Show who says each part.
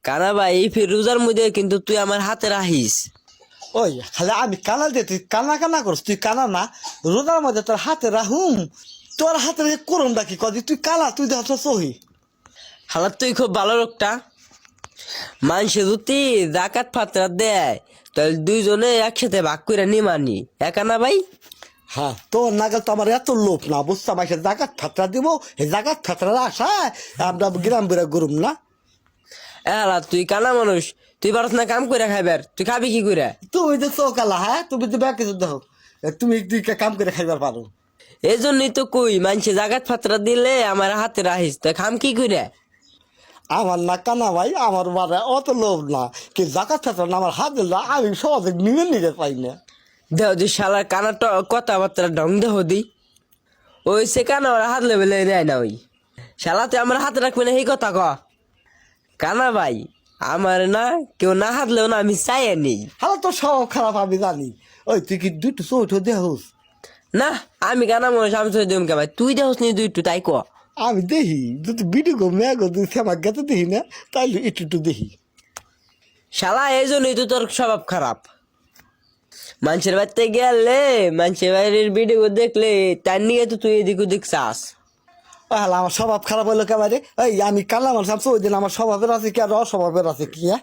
Speaker 1: কানা ভাই এই ফিরুজার মধ্যে কিন্তু তুই আমার হাতে রাখিস।
Speaker 2: ওই খালি আমি কানা দিয়ে তুই কানা কানা করস, তুই কানা না। রোজার মধ্যে তোর হাতে রাহুম, তোর হাতে রেখে করুম ডাকি কদি তুই কানা, তুই দেখ সহি।
Speaker 1: হালাত তুই খুব ভালো লোকটা। মানুষে যদি জাকাত ফাতরা দেয় তাহলে দুইজনে একসাথে ভাগ করে নিমানি, একা না ভাই?
Speaker 2: হ্যাঁ, তোর নাগাল তো আমার এত লোভ না, বুঝতাম সে জাগাত ফাতরা দিব, এই জাগাত ফাতরার আশায় আমরা গ্রাম বেড়া গরুম না।
Speaker 1: এলা তুই কানা মানুষ, তুই পারস না কাম করে খাইবার, তুই খাবি কি করে?
Speaker 2: তুমি তো চৌকালা, হ্যাঁ তুমি তো ব্যাগ কিছু দেখো, তুমি দুই কাম করে খাইবার পারো।
Speaker 1: এই জন্যই তো কই মানুষে জাকাত ফাতরা দিলে আমার হাতে রাখিস, তুই খাম কি করে?
Speaker 2: আমার না কানা ভাই, আমার মানে অত লোভ না, কি জাকাত ফাতরা না আমার হাত দিল না, আমি সহজে নিয়ে নিতে পাই না।
Speaker 1: দেহ তুই শালার কানা কথাবার্তা ঢং দেহ দি, ওই সে কানা ওরা হাত লেবেলে নেয় না। ওই শালা তুই আমার হাতে রাখবি না এই কথা ক? কানা ভাই আমার না কেউ না হাতলেও না আমি চাই নেই।
Speaker 2: হ্যালো, তোর স্বভাব খারাপ আমি জানি। ওই তুই কি দুইটু চৌঠো দেহস?
Speaker 1: না আমি কানা মানুষ, আমি তো দিম কে ভাই, তুই দেহস নি দুই একটু তাই ক।
Speaker 2: আমি দেখি যদি বিডি গো মেঘো তুই আমার গেতে দেখি না, তাইলে একটু একটু দেখি।
Speaker 1: শালা এই জন্যই তো তোর স্বভাব খারাপ। মানুষের বাড়িতে গেলে মানুষের বাড়ির ভিডিও দেখলে তার নিয়ে তো তুই এদিক ওদিক চাস।
Speaker 2: হ্যাঁ, আমার স্বভাব খারাপ হলো কেবারে। এই আমি কালা মানুষ, আমি ওই দিন আমার স্বভাবের আছে কি আর অস্বভাবের আছে কি? হ্যাঁ,